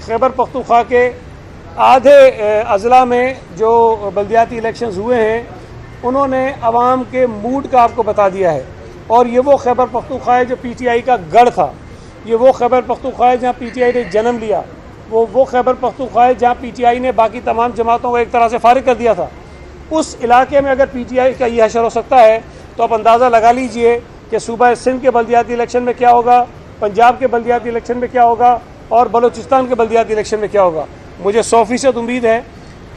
खैबर पख्तूनख्वा के आधे अजला में जो बल्दियाती इलेक्शंस हुए हैं उन्होंने अवाम के मूड का आपको बता दिया है। और ये वो खैबर पख्तूनख्वा है जो पीटीआई का गढ़ था, ये वो खैबर पख्तूनख्वा है जहाँ पीटीआई ने जन्म लिया, वो खैबर पख्तूनख्वा है जहाँ पीटीआई ने बाकी तमाम जमातों को एक तरह से फारिग कर दिया था। उस इलाके में अगर पीटीआई का यह हशर हो सकता है तो आप अंदाज़ा लगा लीजिए कि सूबा सिंध के बल्दियाती इलेक्शन में क्या होगा, पंजाब के बल्दियाती इलेक्शन में क्या होगा और बलूचिस्तान के बल्दियाती इलेक्शन में क्या होगा। मुझे 100% उम्मीद है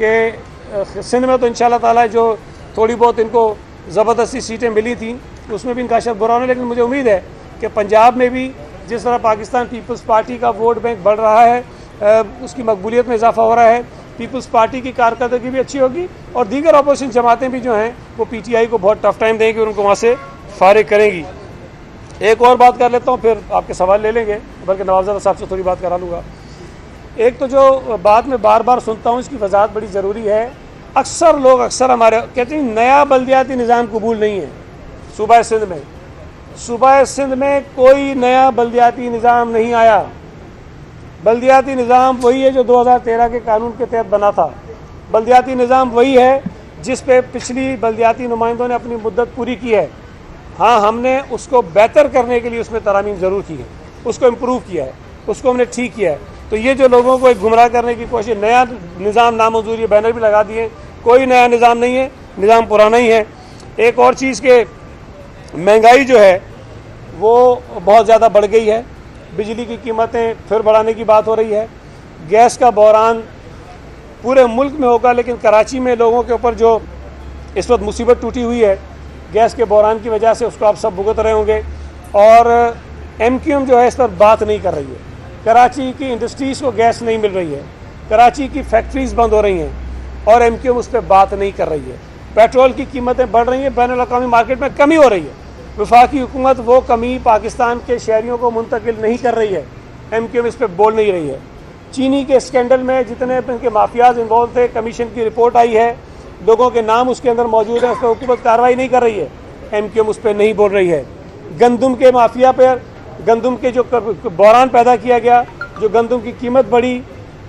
कि सिंध में तो इंशाअल्लाह ताला जो थोड़ी बहुत इनको ज़बरदस्ती सीटें मिली थी उसमें भी इनका अशर बुरा नहीं, लेकिन मुझे उम्मीद है कि पंजाब में भी जिस तरह पाकिस्तान पीपल्स पार्टी का वोट बैंक बढ़ रहा है, उसकी मकबूलियत में इजाफा हो रहा है, पीपल्स पार्टी की कारकर्दगी भी अच्छी होगी और दीगर अपोजिशन जमातें भी जो हैं वो पीटीआई को बहुत टफ टाइम देंगी और उनको वहाँ से फारिग करेंगी। एक और बात कर लेता हूँ, फिर आपके सवाल ले लेंगे, बल्कि नवाज़ साहब से थोड़ी बात करा लूँगा। एक तो जो बात मैं बार बार सुनता हूँ, इसकी वजाहत बड़ी ज़रूरी है। अक्सर लोग हमारे कहते हैं नया बल्दियाती निज़ाम कबूल नहीं है सूबा सिंध में। सूबा सिंध में कोई नया बल्दियाती निज़ाम नहीं आया। बल्दियाती निज़ाम वही है जो 2013 के कानून के तहत बना था। बल्दियाती निज़ाम वही है जिस पे पिछली बल्दियाती नुमाइंदों ने अपनी मुद्दत पूरी की है। हाँ, हमने उसको बेहतर करने के लिए उसमें तरामीम ज़रूर की है, उसको इम्प्रूव किया है, उसको हमने ठीक किया है। तो ये जो लोगों को एक गुमराह करने की कोशिश, नया निज़ाम नामंजूर, बैनर भी लगा दिए, कोई नया निज़ाम नहीं है, निज़ाम पुराना ही है। एक और चीज़ के महंगाई जो है वो बहुत ज़्यादा बढ़ गई है, बिजली की कीमतें फिर बढ़ाने की बात हो रही है, गैस का बहरान पूरे मुल्क में होगा, लेकिन कराची में लोगों के ऊपर जो इस वक्त मुसीबत टूटी हुई है गैस के बहरान की वजह से, उसको आप सब भुगत रहे होंगे। और एमक्यूएम जो है इस पर बात नहीं कर रही है। कराची की इंडस्ट्रीज़ को गैस नहीं मिल रही है, कराची की फैक्ट्रीज़ बंद हो रही हैं और एमक्यूएम उस पर बात नहीं कर रही है। पेट्रोल की कीमतें बढ़ रही हैं, बैनुल-अक़वामी मार्केट में कमी हो रही है, वफाकी हुकूमत वो कमी पाकिस्तान के शहरियों को मुंतकिल नहीं कर रही है, एमक्यूएम इस पर बोल नहीं रही है। चीनी के स्कैंडल में जितने इनके माफियाज इन्वॉल्व थे, कमीशन की रिपोर्ट आई है, लोगों के नाम उसके अंदर मौजूद है, उस पर हुकूमत कार्रवाई नहीं कर रही है, एमक्यूएम उस पर नहीं बोल रही है। गंदम के माफिया पर, गंदम के जो बहरान पैदा किया गया, जो गंदम की कीमत बढ़ी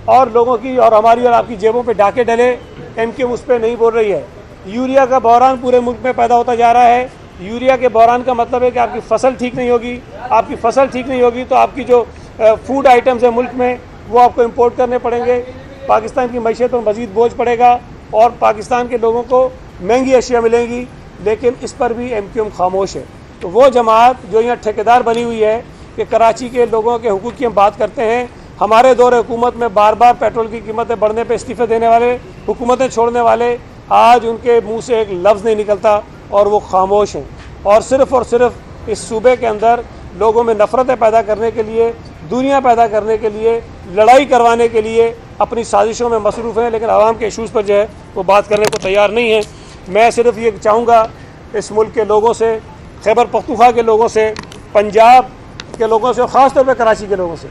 और लोगों की और हमारी और आपकी जेबों पे डाके डले, एमक्यूएम उस पर नहीं बोल रही है। यूरिया का बहरान पूरे मुल्क में पैदा होता जा रहा है। यूरिया के बहरान का मतलब है कि आपकी फसल ठीक नहीं होगी, आपकी फसल ठीक नहीं होगी तो आपकी जो फूड आइटम्स है मुल्क में वो आपको इम्पोर्ट करने पड़ेंगे, पाकिस्तान की मईशत पर मज़ीद बोझ पड़ेगा और पाकिस्तान के लोगों को महंगी अशिया मिलेंगी, लेकिन इस पर भी एमक्यूएम खामोश है। तो वो जमात जो यहाँ ठेकेदार बनी हुई है कि कराची के लोगों के हुकूक की हम बात करते हैं, हमारे दौर हुकूमत में बार बार पेट्रोल की कीमतें बढ़ने पर इस्तीफ़े देने वाले, हुकूमतें छोड़ने वाले, आज उनके मुंह से एक लफ्ज़ नहीं निकलता और वो खामोश हैं और सिर्फ इस सूबे के अंदर लोगों में नफ़रतें पैदा करने के लिए, दूरियां पैदा करने के लिए, लड़ाई करवाने के लिए अपनी साजिशों में मसरूफ़ हैं, लेकिन आवाम के इशूज़ पर जो है वो बात करने को तैयार नहीं है। मैं सिर्फ ये चाहूँगा इस मुल्क के लोगों से, खैबर पख्तूनख्वा के लोगों से, पंजाब के लोगों से और ख़ास तौर पर कराची के लोगों से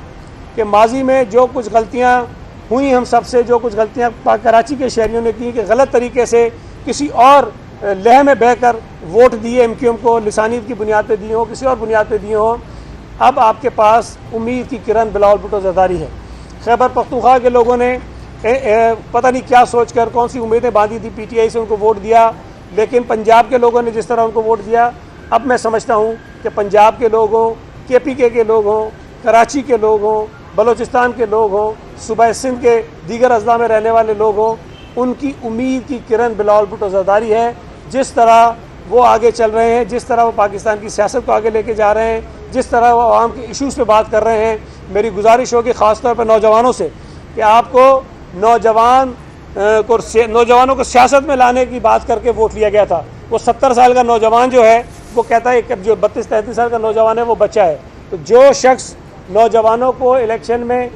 कि माजी में जो कुछ गलतियाँ हुई हम सबसे, जो कुछ गलतियाँ कराची के शहरियों ने की कि गलत तरीके से किसी और लह में बहकर वोट दिए एमक्यूएम को, लिसानियत की बुनियाद पे दिए हों, किसी और बुनियाद पे दिए हों, अब आपके पास उम्मीद की किरण बिलावल भुट्टो ज़रदारी है। खैबर पख्तूनख्वा के लोगों ने पता नहीं क्या सोचकर कौन सी उम्मीदें बांधी थी, पीटीआई से उनको वोट दिया, लेकिन पंजाब के लोगों ने जिस तरह उनको वोट दिया, अब मैं समझता हूँ कि पंजाब के लोग हों, केपीके के लोग हों, कराची के लोग हों, बलूचिस्तान के लोग हों, सूबा सिंध के दीगर अजला में रहने वाले लोग हों, उनकी उम्मीद की किरण बिलावल भुट्टो ज़रदारी है। जिस तरह वो आगे चल रहे हैं, जिस तरह वो पाकिस्तान की सियासत को आगे लेके जा रहे हैं, जिस तरह वो आवाम के इशूज़ पे बात कर रहे हैं, मेरी गुजारिश होगी ख़ास तौर पर नौजवानों से कि आपको नौजवानों को सियासत में लाने की बात करके वोट लिया गया था। वो 70 साल का नौजवान जो है वो कहता है कि जो 32-33 साल का नौजवान है वो बच्चा है। तो जो शख्स नौजवानों को इलेक्शन में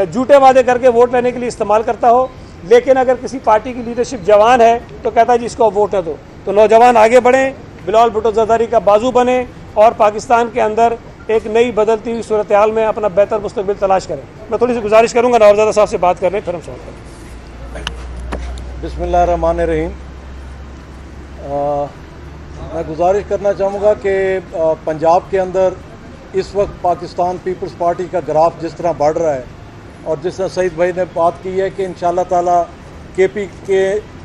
झूठे वादे करके वोट लेने के लिए इस्तेमाल करता हो, लेकिन अगर किसी पार्टी की लीडरशिप जवान है तो कहता है जी इसको वोट है दो। तो नौजवान आगे बढ़ें, बिलावल भुट्टो ज़रदारी का बाजू बने और पाकिस्तान के अंदर एक नई बदलती हुई सूरत हाल में अपना बेहतर मुस्तकबिल तलाश करें। मैं थोड़ी सी गुजारिश करूँगा नवाज़ साहब से बात कर लें, फिर हम सवाल करें। बिस्मिल्लाहिर्रहमानिर्रहीम। मैं गुजारिश करना चाहूँगा कि पंजाब के अंदर इस वक्त पाकिस्तान पीपल्स पार्टी का ग्राफ जिस तरह बढ़ रहा है और जिस तरह सईद भाई ने बात की है कि इंशाल्लाह ताला KPK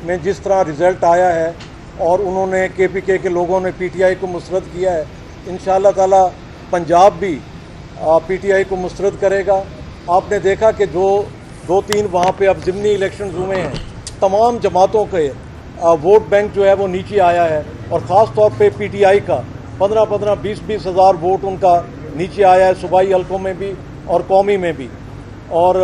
में जिस तरह रिज़ल्ट आया है और उन्होंने KPK के लोगों ने PTI को मुस्तरद किया है, इंशाल्लाह ताला पंजाब भी PTI को मुस्तरद करेगा। आपने देखा कि जो 2-3 वहाँ पे अब ज़िमनी इलेक्शन हुए हैं, तमाम जमातों के वोट बैंक जो है वो नीचे आया है और ख़ास तौर पे PTI का 15-15, 20-20 हज़ार वोट उनका नीचे आया है, सूबाई हल्कों में भी और कौमी में भी। और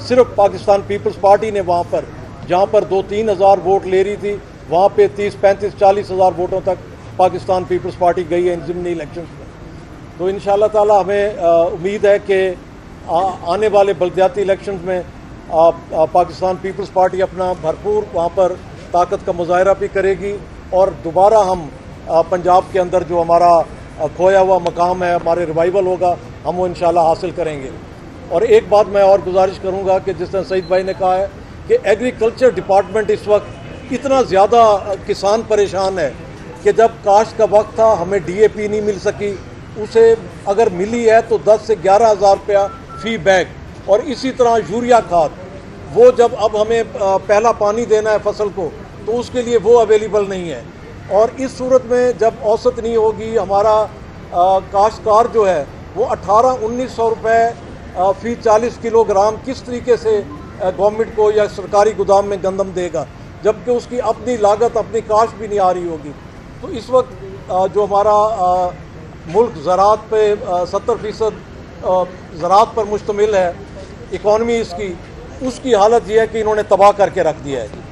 सिर्फ पाकिस्तान पीपल्स पार्टी ने वहाँ पर जहाँ पर 2-3 हज़ार वोट ले रही थी, वहाँ पे 30-35-40 हज़ार वोटों तक पाकिस्तान पीपल्स पार्टी गई है इन ज़िमनी इलेक्शन में। तो इंशाल्लाह ताला हमें उम्मीद है कि आने वाले बल्दियाती इलेक्शन में पाकिस्तान पीपल्स पार्टी अपना भरपूर वहाँ पर ताकत का मुजाहरा भी करेगी और दोबारा हम पंजाब के अंदर जो हमारा खोया हुआ मकाम है, हमारे रिवाइवल होगा, हम वो इंशाल्लाह हासिल करेंगे। और एक बात मैं और गुजारिश करूँगा कि जिस तरह सईद भाई ने कहा है कि एग्रीकल्चर डिपार्टमेंट इस वक्त इतना ज़्यादा किसान परेशान है कि जब काश्त का वक्त था हमें DAP नहीं मिल सकी, उसे अगर मिली है तो 10 से 11 हज़ार रुपया फ़ी बैग, और इसी तरह यूरिया खाद वो जब अब हमें पहला पानी देना है फसल को तो उसके लिए वो अवेलेबल नहीं है। और इस सूरत में जब औसत नहीं होगी, हमारा काश्तकार जो है वो 1800-1900 रुपये फ़ी 40 किलोग्राम किस तरीके से गवर्नमेंट को या सरकारी गोदाम में गंदम देगा, जबकि उसकी अपनी लागत अपनी काश्त भी नहीं आ रही होगी। तो इस वक्त जो हमारा मुल्क ज़राअत पे 70% ज़राअत पर मुश्तमिल है, इकॉनमी इसकी, उसकी हालत ये है कि इन्होंने तबाह करके रख दिया है।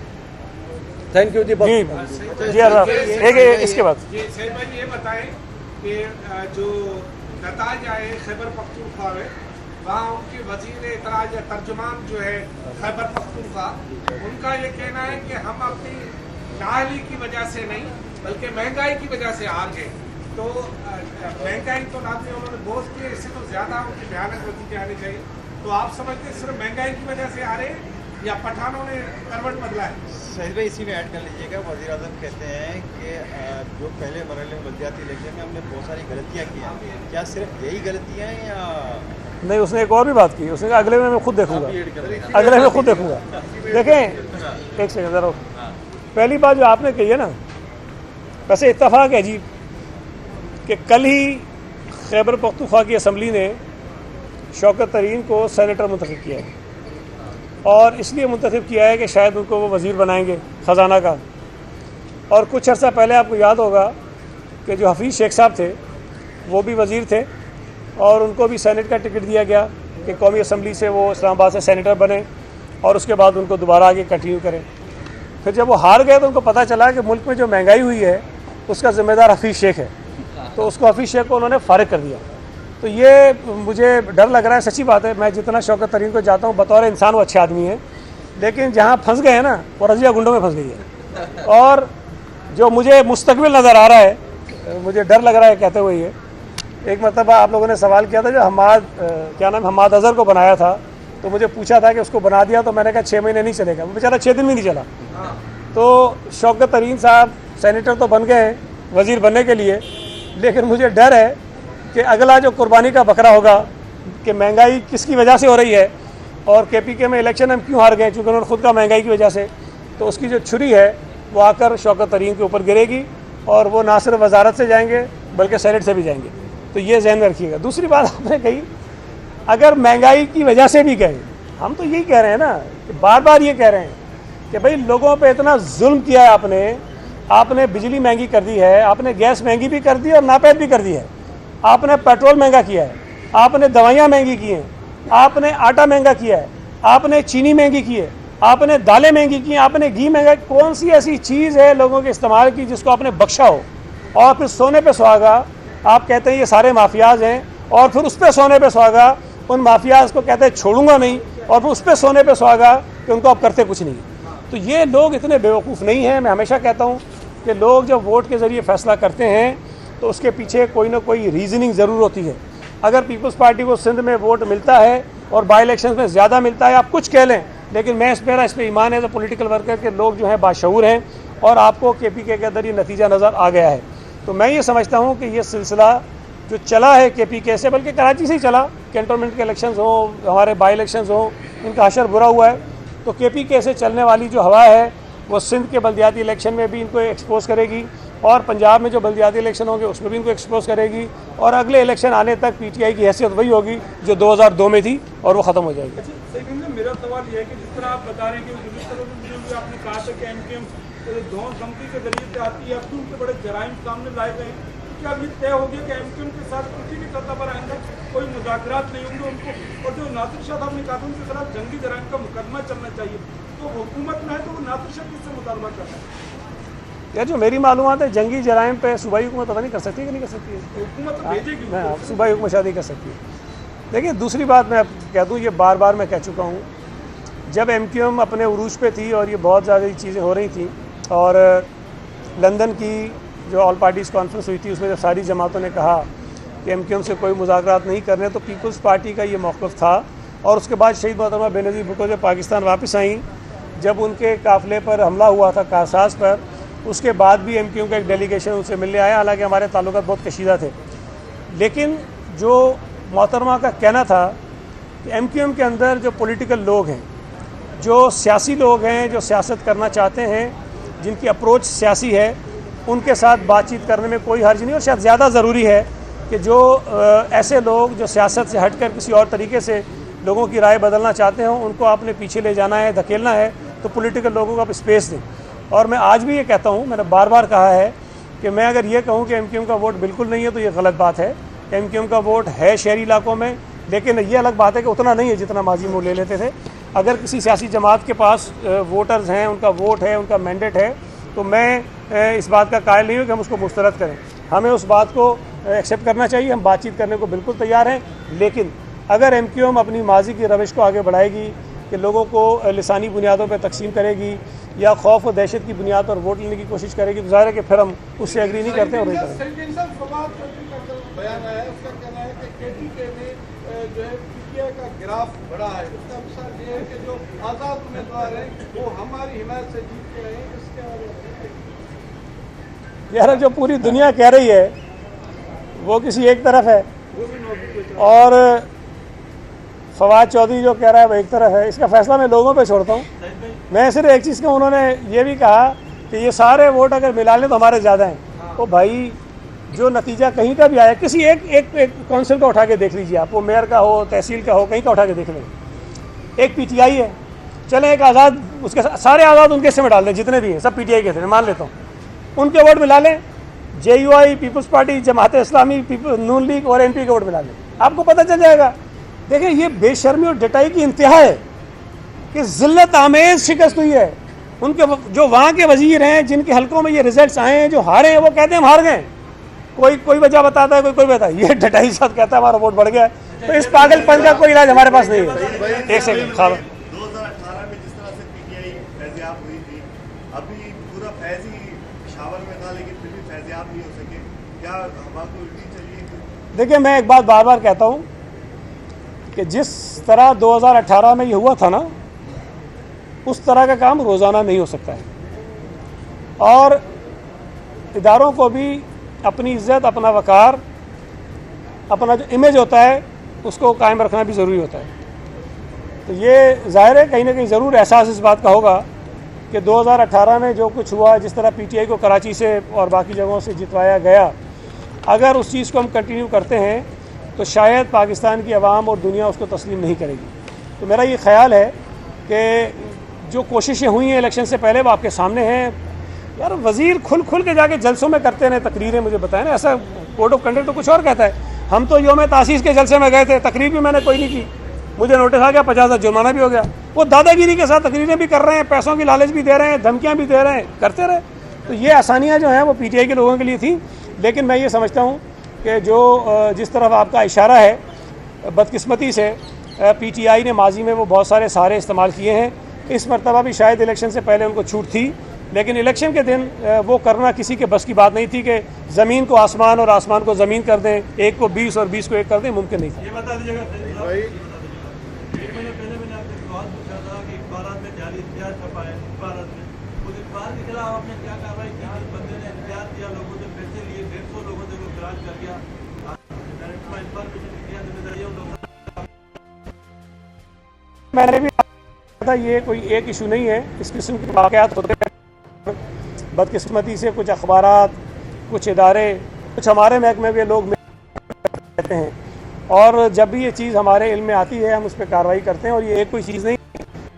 थैंक यू जी। एक इसके बाद सैयद भाई ये बताएं कि जो नताज आए खैबर पख्तूनख्वा में, वहाँ उनके वजीर इतराज या तर्जुमान जो है खैबर पख्तूनख्वा, उनका ये कहना है कि हम अपनी नाअहली की वजह से नहीं बल्कि महंगाई की वजह से हार गए। तो महंगाई तो ना थी, उन्होंने बोझ किए, इससे तो ज़्यादा उनकी भयानक नतीजे आने चाहिए। तो आप समझते हैं सिर्फ महंगाई की वजह से हारे या पठानों ने करवट बदला है? सहीद भाई इसी में ऐड कर लीजिएगा। वज़ीर आज़म कहते हैं कि जो पहले मरहले में बल्दियाती इलेक्शन में हमने बहुत सारी गलतियाँ की हैं, क्या सिर्फ यही गलतियाँ हैं या नहीं? उसने एक और भी बात की, उसने कहा अगले में मैं खुद देखूंगा, अगले में खुद देखूंगा। देखें एक सेकंड ज़रा, पहली बात जो आपने कही है ना, वैसे इत्तफाक है जी कि कल ही खैबर पख्तूनख्वा की असम्बली ने शौकत तरीन को सेनेटर मुंतखब किया है, और इसलिए मुंतखब किया है कि शायद उनको वो वज़ीर बनाएंगे ख़जाना का। और कुछ अर्सा पहले आपको याद होगा कि जो हफीज़ शेख साहब थे वो भी वज़ीर थे और उनको भी सेनेट का टिकट दिया गया कि कौमी असम्बली से वो इस्लामाबाद से सेनेटर बने और उसके बाद उनको दोबारा आगे कंटिन्यू करें। फिर जब वो हार गए तो उनको पता चला कि मुल्क में जो महंगाई हुई है उसका ज़िम्मेदार हफीज़ शेख है, तो उसको हफीज़ शेख को उन्होंने फ़ारिग कर दिया। तो ये मुझे डर लग रहा है, सच्ची बात है। मैं जितना शौकत तरीन को जाता हूँ, बतौर इंसान वो अच्छे आदमी है, लेकिन जहाँ फंस गए हैं ना वो रज़िया गुंडों में फंस गई है। और जो मुझे मुस्तकबिल नज़र आ रहा है, मुझे डर लग रहा है कहते हुए ये, एक मरतबा आप लोगों ने सवाल किया था जो हम्माद अज़हर को बनाया था, तो मुझे पूछा था कि उसको बना दिया, तो मैंने कहा 6 महीने नहीं चलेगा, वो बेचारा 6 दिन भी नहीं चला। तो शौकत तरीन साहब सेनेटर तो बन गए हैं वज़ीर बनने के लिए, लेकिन मुझे डर है कि अगला जो कुर्बानी का बकरा होगा कि महंगाई किसकी वजह से हो रही है और KPK में इलेक्शन हम क्यों हार गए, चूँकि उन्होंने खुद का महंगाई की वजह से, तो उसकी जो छुरी है वो आकर शौकत तरीन के ऊपर गिरेगी और वो ना सिर्फ वजारत से जाएंगे बल्कि सेनेट से भी जाएंगे। तो ये ज़हन में रखिएगा। दूसरी बात आपने कही, अगर महंगाई की वजह से भी गए, हम तो यही कह रहे हैं ना कि बार बार ये कह रहे हैं कि भाई लोगों पे इतना जुल्म किया है आपने बिजली महंगी कर दी है, आपने गैस महंगी भी कर दी और नापैद भी कर दी है, आपने पेट्रोल महंगा किया है, आपने दवाइयाँ महंगी की हैं, आपने आटा महंगा किया है, आपने चीनी महंगी की है, आपने दालें महंगी की हैं, आपने घी महंगा। कौन सी ऐसी चीज़ है लोगों के इस्तेमाल की जिसको आपने बख्शा हो? और फिर सोने पे सुहागा आप कहते हैं ये सारे माफियाज हैं, और फिर उस पर सोने पे सुहागा उन माफियाज को कहते हैं छोड़ूंगा नहीं, और फिर उस पर सोने पे सुहागा कि उनको आप करते कुछ नहीं। तो ये लोग इतने बेवकूफ़ नहीं हैं। मैं हमेशा कहता हूँ कि लोग जब वोट के ज़रिए फ़ैसला करते हैं तो उसके पीछे कोई ना कोई रीज़निंग ज़रूर होती है। अगर पीपल्स पार्टी को सिंध में वोट मिलता है और बाई इलेक्शन में ज़्यादा मिलता है, आप कुछ कह लें, लेकिन इस पर ईमान है, तो पॉलिटिकल वर्कर के लोग जो हैं बाशऊर हैं और आपको KPK के अंदर ये नतीजा नज़र आ गया है। तो मैं ये समझता हूँ कि ये सिलसिला जो चला है KPK से, बल्कि कराची से ही चला, कैंटोनमेंट के इलेक्शंस हो, हमारे बाई इलेक्शंस हो, इनका हशर बुरा हुआ है। तो KPK से चलने वाली जो हवा है वो सिंध के बल्दियाती इलेक्शन में भी इनको एक्सपोज करेगी और पंजाब में जो बल्दियाती इलेक्शन होंगे उसमें भी इनको एक्सपोज करेगी और अगले इलेक्शन आने तक PTI की हैसियत वही होगी जो 2002 में थी और वो ख़त्म हो जाएगी। अच्छा, मेरा सवाल यह है कि जिस तरह आप बता रहे हैं कि आपने कहा था कि MKM धमकी के जरिए से आती है, अब तो उनके बड़े जराइम सामने लाए गए, क्या अब ये तय हो गया कि MKM के साथ किसी भी सतह पर आएंगे कोई मुज़ाकरात नहीं होंगे उनको, और जो नासिर शाह साहब ने कहा था उनके खिलाफ जंगी जराइम का मुकदमा चलना चाहिए, तो हुकूमत में है तो वो नासिर शाह किससे मुतालबा कर रहा है? यार जो मेरी मालूमात है जंगी जराइम पे सूबाई हुकूमत पता नहीं कर सकती है कि नहीं कर सकती है, हुकूमत तो भेजेगी, सूबाई हुकूमत शायद नहीं कर सकती है। देखिए दूसरी बात मैं कह दूँ, ये बार बार मैं कह चुका हूँ, जब MQM अपने उरूज पे थी और ये बहुत ज़्यादा चीज़ें हो रही थी और लंदन की जो ऑल पार्टीज़ कॉन्फ्रेंस हुई थी उसमें जब सारी जमातों ने कहा कि MQM से कोई मुज़ाकरात नहीं करने, तो पीपल्स पार्टी का ये मौक़िफ़ था। और उसके बाद शहीद मोहतरमा बेनज़ीर भुट्टो जब पाकिस्तान वापस आई, जब उनके काफ़िले पर हमला हुआ था कारसाज पर, उसके बाद भी MQM का एक डेलीगेशन उनसे मिलने आया, हालांकि हमारे ताल्लुकात बहुत कशीदा थे। लेकिन जो मोहतरमा का कहना था कि MQM के अंदर जो पॉलिटिकल लोग हैं, जो सियासी लोग हैं, जो सियासत करना चाहते हैं, जिनकी अप्रोच सियासी है, उनके साथ बातचीत करने में कोई हर्ज नहीं, और शायद ज़्यादा ज़रूरी है कि जो ऐसे लोग जो सियासत से हटकर किसी और तरीके से लोगों की राय बदलना चाहते हों, उनको आपने पीछे ले जाना है, धकेलना है, तो पॉलिटिकल लोगों को आप स्पेस दें। और मैं आज भी ये कहता हूँ, मैंने बार बार कहा है कि मैं अगर ये कहूँ कि MQM का वोट बिल्कुल नहीं है तो ये गलत बात है। MQM का वोट है शहरी इलाकों में, लेकिन ये अलग बात है कि उतना नहीं है जितना माजी में वो ले लेते थे। अगर किसी सियासी जमात के पास वोटर्स हैं, उनका वोट है, उनका मैंडेट है, तो मैं इस बात का कायल नहीं हूँ कि हम उसको मुस्तरद करें। हमें उस बात को एक्सेप्ट करना चाहिए, हम बातचीत करने को बिल्कुल तैयार हैं। लेकिन अगर MQM अपनी माजी की रविश को आगे बढ़ाएगी कि लोगों को लिसानी बुनियादों पर तकसीम करेगी या खौफ और दहशत की बुनियाद पर वोट लेने की कोशिश करेगी, तो ज़ाहिर है कि फिर हम उससे एग्री नहीं करते और नहीं करेंगे। बयान आया है, उसका कहना है कि KPK में जो है PTI का गिराफ बढ़ा है। उसका विचार ये है कि जो आज़ाद उम्मीदवार हैं वो हमारी हिमायत से जीत के रहे हैं। इसके बारे में यार जो पूरी दुनिया कह रही है वो किसी एक तरफ है और फवाद चौधरी जो कह रहा है वो एक तरफ है। इसका फैसला मैं लोगों पे छोड़ता हूँ। मैं सिर्फ एक चीज़ का, उन्होंने ये भी कहा कि ये सारे वोट अगर मिला लें तो हमारे ज़्यादा हैं। तो भाई जो नतीजा कहीं का भी आया, किसी एक काउंसिल का उठा के देख लीजिए आप, वो मेयर का हो, तहसील का हो, कहीं का उठा के देख लें, एक PTI है, चलें एक आज़ाद, उसके सारे आज़ाद उनके हिस्से में डाल दें, जितने भी हैं सब PTI के थे, मान लेता हूँ, उनके वोट मिला लें, JUI, peoples party, Jamaat Islami, नून लीग और MP के वोट मिला लें, आपको पता चल जाएगा। देखिए ये बेशर्मी और डटाई की इंतहा है कि ज़िल्लत आमेज़ शिकस्त हुई है। उनके जो वहाँ के वजीर हैं, जिनके हलकों में ये रिजल्ट्स आए हैं, जो हारे हैं, वो कहते हैं हम हार गए। कोई वजह बताता है, कोई बताता है, ये डटाई साथ कहता है हमारा वोट बढ़ गया। तो इस पागलपन का कोई इलाज हमारे पास नहीं है। एक सेकंड, 2018 में जिस तरह से PTI फैज़याब हुई थी, अभी पूरा फैज़ ही शावर में था, लेकिन फिर भी फैज़याब नहीं हो सके, क्या हवा को उल्टी चलिए? देखिए मैं एक बात बार बार कहता हूँ कि जिस तरह 2018 में ये हुआ था ना, उस तरह का काम रोज़ाना नहीं हो सकता है। और इदारों को भी अपनी इज़्ज़त, अपना वक़ार, अपना जो इमेज होता है उसको कायम रखना भी ज़रूरी होता है। तो ये ज़ाहिर है कहीं ना कहीं ज़रूर एहसास इस बात का होगा कि 2018 में जो कुछ हुआ, जिस तरह PTI को कराची से और बाकी जगहों से जितवाया गया, अगर उस चीज़ को हम कंटिन्यू करते हैं तो शायद पाकिस्तान की आवाम और दुनिया उसको तस्लीम नहीं करेगी। तो मेरा ये ख्याल है कि जो कोशिशें हुई हैं इलेक्शन से पहले वो आपके सामने हैं। यार वज़ीर खुल के जाके जलसों में करते रहे तकरीरें, मुझे बताएं ना, ऐसा कोड ऑफ कंडक्ट तो कुछ और कहता है। हम तो योम तासीस के जलसे में गए थे, तकरीर भी मैंने कोई नहीं की, मुझे नोटिस आ गया, 50,000 जुर्माना भी हो गया। वो दादागिरी के साथ तकरीरें भी कर रहे हैं, पैसों की लालच भी दे रहे हैं, धमकियाँ भी दे रहे हैं, करते रहे। तो ये आसानियाँ जो हैं वो PTI के लोगों के लिए थी। लेकिन मैं ये समझता हूँ कि जो जिस तरफ आपका इशारा है, बदकिस्मती से PTI ने माजी में वो बहुत सारे सहारे इस्तेमाल किए हैं। इस मरतबा भी शायद इलेक्शन से पहले उनको छूट थी, लेकिन इलेक्शन के दिन वो करना किसी के बस की बात नहीं थी कि ज़मीन को आसमान और आसमान को ज़मीन कर दें, 1 को 20 और 20 को 1 कर दें, मुमकिन नहीं था। ये बता दीजिएगा भाई, 1 महीने पहले मैंने आपसे सवाल पूछा था कि इख्बारात में जाली इश्तिहार छपा है, इख्बारात में उस इख्बार के खिलाफ आपने क्या कार्रवाई की? बंदे ने इख्तियार दिया, लोगों से पैसे लिए, 150 लोगों से वो गिराज कर गया। मैंने भी कहा था ये कोई एक इशू नहीं है, इस किस्म के वाक़यात होते हैं। बदकिस्मती से कुछ अखबारात, कुछ इदारे, कुछ हमारे महकमे में लोग कहते हैं, और जब भी ये चीज़ हमारे इल्म में आती है हम उस पर कार्रवाई करते हैं। और ये एक कोई चीज़ नहीं,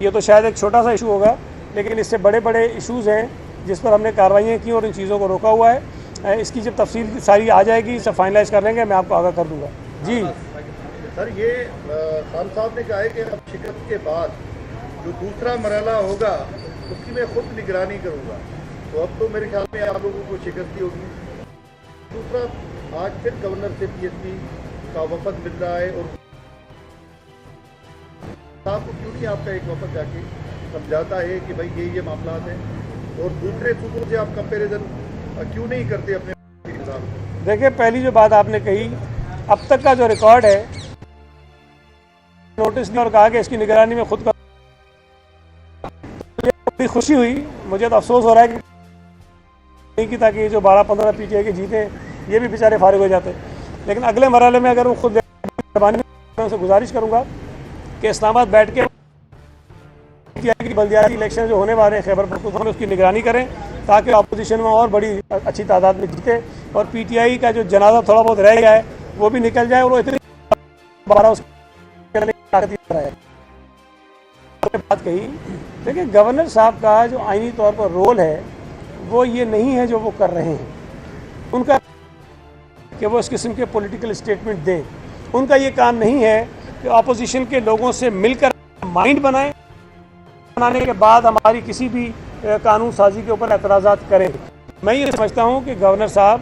ये तो शायद एक छोटा सा इशू होगा, लेकिन इससे बड़े बड़े इशूज़ हैं जिस पर हमने कार्रवाइयाँ की और इन चीज़ों को रोका हुआ है। इसकी जब तफसील सारी आ जाएगी, सब फाइनलाइज कर लेंगे, मैं आपको आगाह कर दूँगा। जी सर, ये खान साहब ने कहा है कि अब शिकस्त के बाद जो दूसरा मरहला होगा उसकी मैं खुद निगरानी करूँगा। तो अब तो मेरे ख्याल में आप लोगों को शिकस्त ही होगी। दूसरा, आज फिर गवर्नर से पीएसपी का वफद मिल रहा है, और साहब को क्यों नहीं आपका एक वफद जाके समझाता है कि भाई ये मामला हैं, और दूसरे सूबों से आप कंपैरिजन क्यों नहीं करते अपने हिसाब? देखिए, पहली जो बात आपने कही, अब तक का जो रिकॉर्ड है, नोटिस दिया और कहा कि इसकी निगरानी में खुद बड़ी खुशी हुई। मुझे तो अफसोस हो रहा है कि नहीं की, ताकि ये जो 12-15 पीटीआई के जीते ये भी बेचारे फारिग हो जाते। लेकिन अगले मरहले में अगर वो खुद उनसे गुजारिश करूँगा कि इस्लामाबाद बैठ के पीटीआई की बल्दियाती इलेक्शन जो होने वाले हैं खैबर पख्तूनख्वा में, उसकी निगरानी करें, ताकि अपोजिशन में और बड़ी अच्छी तादाद में जीते, और पीटीआई का जो जनाजा थोड़ा बहुत रह गया है वो भी निकल जाए, और वो इतनी बात कही। देखिए, गवर्नर साहब का जो आईनी तौर पर रोल है वो ये नहीं है जो वो कर रहे हैं। उनका कि वो इस किस्म के पॉलिटिकल स्टेटमेंट दें, उनका ये काम नहीं है कि अपोजिशन के लोगों से मिलकर माइंड बनाएं, बनाने के बाद हमारी किसी भी कानून साजी के ऊपर एतराज़ात करें। मैं ये समझता हूँ कि गवर्नर साहब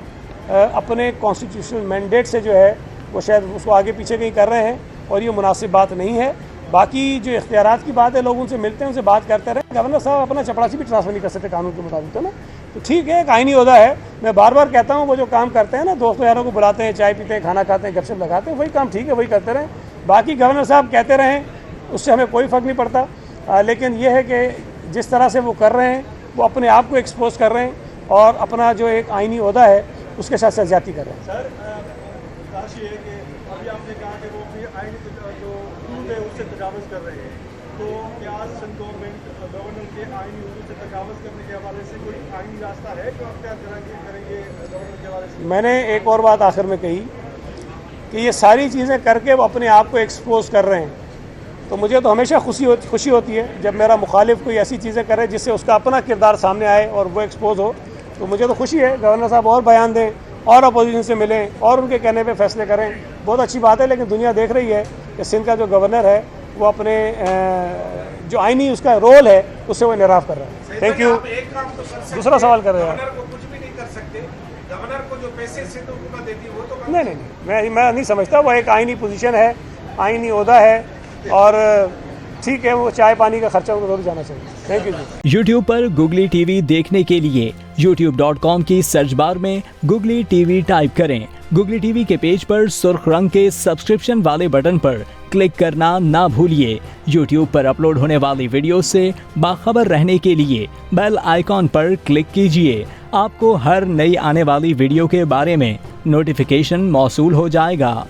अपने कॉन्स्टिट्यूशनल मैंडेट से जो है वो शायद उसको आगे पीछे कहीं कर रहे हैं, और ये मुनासिब बात नहीं है। बाकी जो इख्तियारात की बात है, लोग उनसे मिलते हैं, उनसे बात करते रहे। गवर्नर साहब अपना चपरासी भी ट्रांसफ़र नहीं कर सकते कानून के मुताबिक, तो ना, तो ठीक है, एक आईनी ओहदा है। मैं बार बार कहता हूँ, वो जो काम करते हैं ना, दोस्तों यारों को बुलाते हैं, चाय पीते हैं, खाना खाते हैं, गपशप लगाते हैं, वही काम ठीक है, वही करते रहें। बाकी गवर्नर साहब कहते रहें, उससे हमें कोई फ़र्क नहीं पड़ता। लेकिन यह है कि जिस तरह से वो कर रहे हैं, वो अपने आप को एक्सपोज कर रहे हैं, और अपना जो एक आईनी ओहदा है उसके साथ साथ ज्यादती कर रहे हैं। सर, काशी है कि अभी आपने कहा कि वो अपनी आईनी जो रूल है उससे तजावज़ कर रहे हैं, तो क्या सिंध गवर्नर के आईनी रूल से तजावज़ करने के हवाले से कोई आईनी रास्ता है जो आप क्या करेंगे गवर्नर के हवाले से? मैंने एक और बात आखिर में कही कि ये सारी चीज़ें करके वो अपने आप को एक्सपोज कर रहे हैं, तो मुझे तो हमेशा खुशी होती है जब मेरा मुखालिफ कोई ऐसी चीज़ें करे जिससे उसका अपना किरदार सामने आए और वो एक्सपोज हो। तो मुझे तो खुशी है, गवर्नर साहब और बयान दें, और अपोजिशन से मिलें, और उनके कहने पे फैसले करें, बहुत अच्छी बात है। लेकिन दुनिया देख रही है कि सिंध का जो गवर्नर है वो अपने जो आईनी उसका रोल है उससे वो इनराफ कर रहा है। Thank you. दूसरा सवाल कर रहे हैं, कुछ भी नहीं कर सकते, गवर्नर को जो पैसे सिंध हुकूमत देती है वो तो नहीं, मैं नहीं समझता। वो एक आईनी पोजीशन है, आईनी ओहदा है, और ठीक है, वो चाय पानी का खर्चा उनको जाना चाहिए। Thank you ji. YouTube पर Googly TV देखने के लिए youtube.com की सर्च बार में Googly TV टाइप करें। Googly TV के पेज पर सुर्ख रंग के सब्सक्रिप्शन वाले बटन पर क्लिक करना ना भूलिए। YouTube पर अपलोड होने वाली वीडियो से बाखबर रहने के लिए बेल आइकॉन पर क्लिक कीजिए। आपको हर नई आने वाली वीडियो के बारे में नोटिफिकेशन मौसूल हो जाएगा।